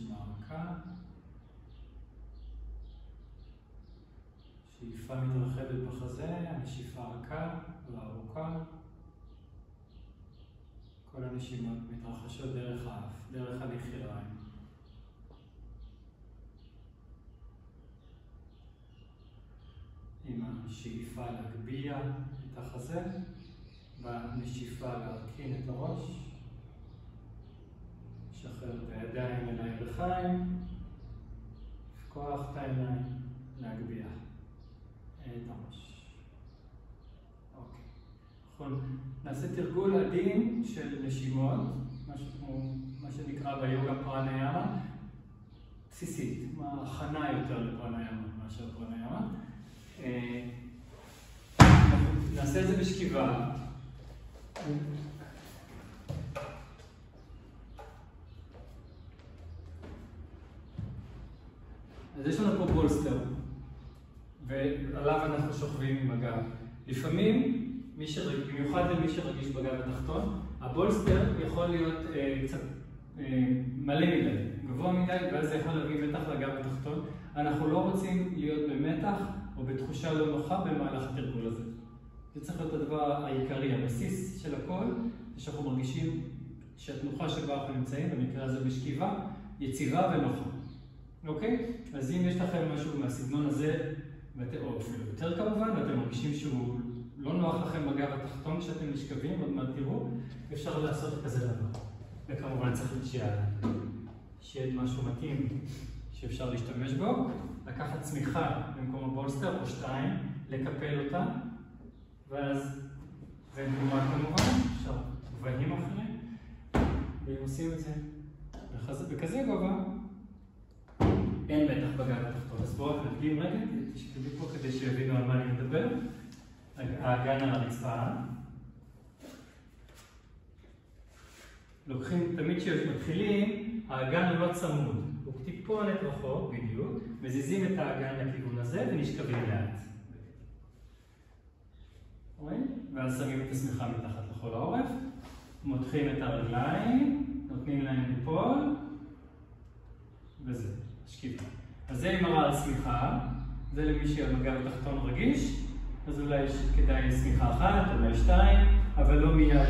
נשימה רכה. שאיפה מתרחבת בחזה, הנשיפה רכה וארוכה. כל הנשימות מתרחשות דרך האף, דרך הנחיריים. עם השאיפה להגביה את החזה, בנשיפה להרכין את הראש. שחרר את הידיים אל הירכיים, לפקוח את העיניים, להגביה את הראש. אוקיי. נכון, נעשה תרגול עדין של נשימות, מה שנקרא ביוגה פרניאמה, בסיסית, הכנה יותר לפרניאמה מאשר פרניאמה. נעשה את זה בשכיבה. אז יש לנו פה בולסטר, ועליו אנחנו שוכבים עם הגב. לפעמים, במיוחד למי שרגיש בגב התחתון, הבולסטר יכול להיות קצת מלא מדי, גבוה מדי, ואז זה יכול להביא מתח לגב התחתון. אנחנו לא רוצים להיות במתח או בתחושה לא נוחה במהלך התרגול הזה. זה צריך להיות הדבר העיקרי, הבסיס של הכל, זה שאנחנו מרגישים שהתנוחה שבה אנחנו נמצאים, במקרה הזה בשכיבה, יציבה ונוחה. אוקיי? אז אם יש לכם משהו מהסגנון הזה, או אפילו יותר כמובן, ואתם מרגישים שהוא לא נוח לכם בגב התחתון כשאתם נשכבים, עוד מעט תראו, אפשר לעשות כזה דבר. וכמובן צריך שיהיה משהו מתאים שאפשר להשתמש בו, לקחת צמיחה במקום הבולסטר או שתיים, לקפל אותה, ואז זה נגמר כמובן, אפשר גבהים אחרים, ואם עושים את זה בכזה גובה, אין מתח בגב התחתון. אז בואו נדגים רגע, תשתדלו פה כדי שיבינו על מה אני מדבר. האגן על הרצפה. לוקחים, תמיד כשמתחילים, האגן הוא לא צמוד. הוא טיפונת רחוק, בדיוק, מזיזים את האגן לכיוון הזה ונשכבים לאט. רואים? ואז שמים את השמיכה מתחת לכל העורף. מותחים את הרגליים, נותנים להם ליפול, וזה. שכיבה. אז זה עם הרעל סמיכה, זה למי שהמגב התחתון רגיש, אז אולי כדאי סמיכה אחת, אולי שתיים, אבל לא מיד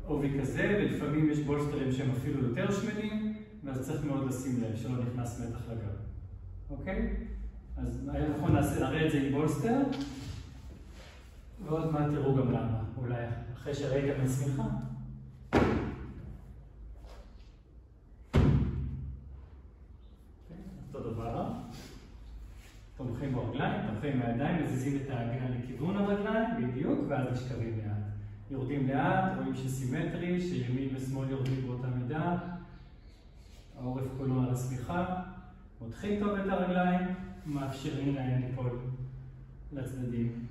עובי כזה, ולפעמים יש בולסטרים שהם אפילו יותר שמנים, ואז צריך מאוד לשים לב שלא נכנס מתח לגב. אוקיי? אז נכון נראה את זה עם בולסטר, ועוד מעט תראו גם למה, אולי אחרי שראיתם את סמיכה. אותו דבר, תומכים ברגליים, תומכים מהידיים, מזיזים את האגן לכיוון הרגליים, בדיוק, ואז נשכבים לאט. יורדים לאט, רואים שסימטרי, שימין ושמאל יורדים באותה מידה, העורף כולו על הסמיכה, מותחים טוב את הרגליים, מאפשרים להם ליפול לצדדים.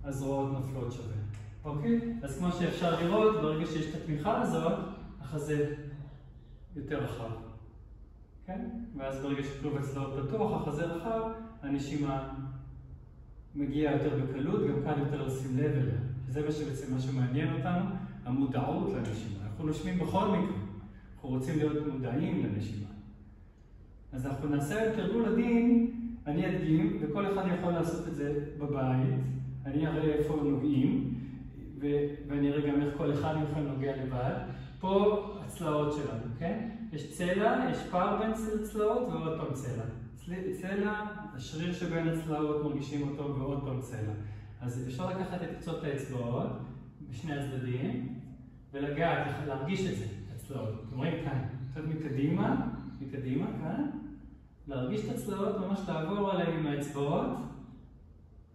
הזרועות נופלות שווה. אוקיי? אז כמו שאפשר לראות, ברגע שיש את התמיכה הזאת, החזה יותר רחב. כן? ואז ברגע שכלוב הצלעות פתוח, החזה רחב, הנשימה מגיעה יותר בקלות, גם קל יותר לשים לב אליה. זה בעצם מה שמעניין אותנו, המודעות לנשימה. אנחנו נושמים בכל מקרה. אנחנו רוצים להיות מודעים לנשימה. אז אנחנו נעשה תרגול עדין, אני אדגים, וכל אחד יכול לעשות את זה בבית. אני אראה איפה נוגעים, ואני אראה גם איך כל אחד מכם נוגע לבד. פה הצלעות שלנו, כן? יש צלע, יש פער בין צלעות ועוד פעם צלע. צלע, השריר שבין הצלעות מרגישים אותו ועוד פעם צלע. אז אפשר לקחת את קצות האצבעות בשני הצדדים ולגעת, להרגיש את זה, הצלעות. אתם רואים כאן, קצת מקדימה, כאן. להרגיש את הצלעות, ממש לעבור עליהם עם האצבעות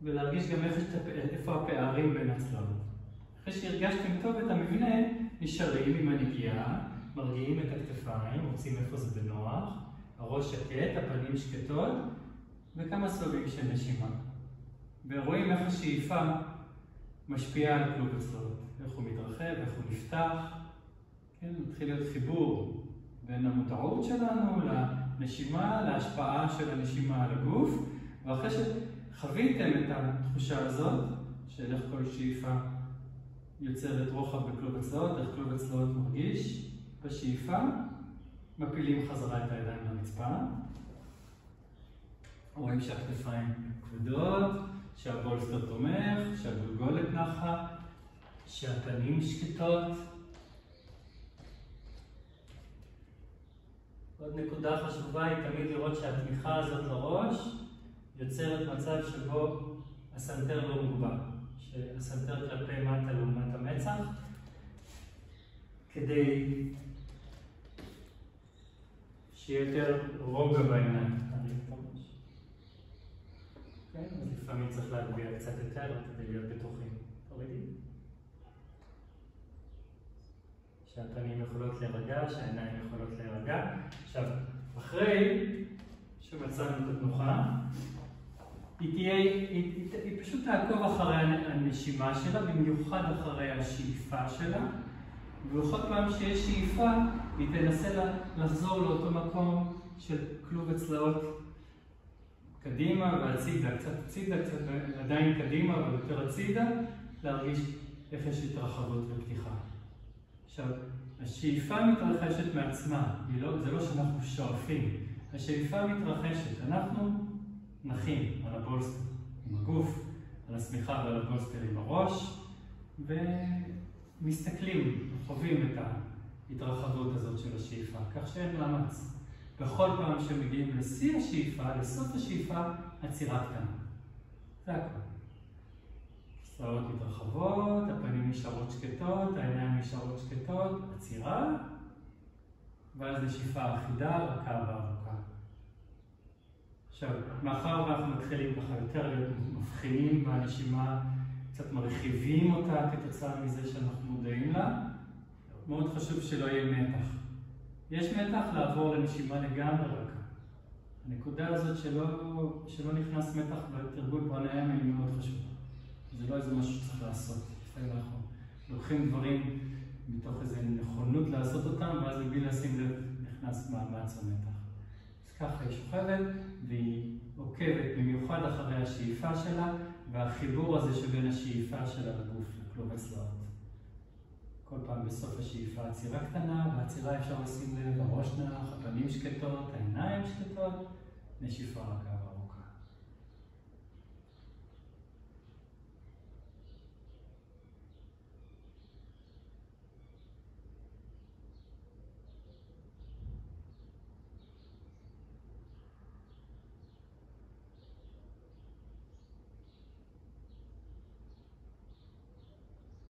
ולהרגיש גם איפה הפערים בין הצלעות. אחרי שהרגשתם טוב את המבנה, נשארים עם הנגיעה, מרגיעים את הכתפיים, מוצאים איפה זה בנוח, הראש שקט, הפנים שקטות, וכמה סבבים של נשימה. ורואים איך השאיפה משפיעה על כלוב הצלעות. איך הוא מתרחב, איך הוא נפתח. כן, מתחיל להיות חיבור בין המודעות שלנו לנשימה, להשפעה של הנשימה על הגוף. ואחרי שחוויתם את התחושה הזאת, של איך כל שאיפה יוצרת רוחב בכלוב הצלעות, איך כלוב הצלעות מרגיש בשאיפה, מפילים חזרה את הידיים לרצפה. רואים שהכתפיים כבדות, שהבולסטר תומך, שהגולגולת נחה, שהפנים שקטות. עוד נקודה חשובה היא תמיד לראות שהתמיכה הזאת לראש יוצרת מצב שבו הסנטר לא מוגבל, שהסנטר כלפי מטה לעומת המצח, כדי שיהיה יותר רוגע בעיניים. אז לפעמים צריך להגביה קצת יותר כדי להיות בטוחים. תורידי. שהפנים יכולות להירגע, שהעיניים יכולות להירגע. עכשיו, אחרי שמצאנו את התנוחה, היא פשוט תעקוב אחרי הנשימה שלה, במיוחד אחרי השאיפה שלה. ובכל פעם שיש שאיפה, היא תנסה לחזור לאותו מקום של כלוב הצלעות קדימה והצידה, קצת הצידה, קצת עדיין קדימה ויותר הצידה, להרגיש איך יש התרחבות ופתיחה. עכשיו, השאיפה מתרחשת מעצמה, זה לא שאנחנו שואפים, השאיפה מתרחשת, אנחנו נחים על הבולסטר עם הגוף, על השמיכה ועל הבולסטר עם הראש, ומסתכלים, חווים את ההתרחבות הזאת של השאיפה, כך שאין מאמץ. בכל פעם שמגיעים לשיא השאיפה, לסוף השאיפה, עצירה קטנה. זה הכל. צלעות מתרחבות, הפנים נשארות שקטות, העיניים נשארות שקטות, עצירה, ואז נשיפה אחידה, רכה וארוכה. עכשיו, מאחר ואנחנו מתחילים ככה יותר להיות מבחינים בנשימה, קצת מרחיבים אותה כתוצאה מזה שאנחנו מודעים לה, מאוד חשוב שלא יהיה מתח. יש מתח לעבור לנשימה לגמרי רכה. הנקודה הזאת שלא נכנס מתח בתרגול פרנאיאמה היא מאוד חשובה. זה לא איזה משהו שצריך לעשות. לפעמים אנחנו לוקחים דברים מתוך איזו נכונות לעשות אותם, ואז מבלי לשים לב נכנס מאמץ או מתח. אז ככה היא שוכבת, והיא עוקבת במיוחד אחרי השאיפה שלה, והחיבור הזה שבין השאיפה שלה לגוף, לכלוב הצלעות. כל פעם בסוף השאיפה עצירה קטנה, בעצירה אפשר לשים לב, הראש נח, הפנים שקטות, העיניים שקטות, נשיפה רכה.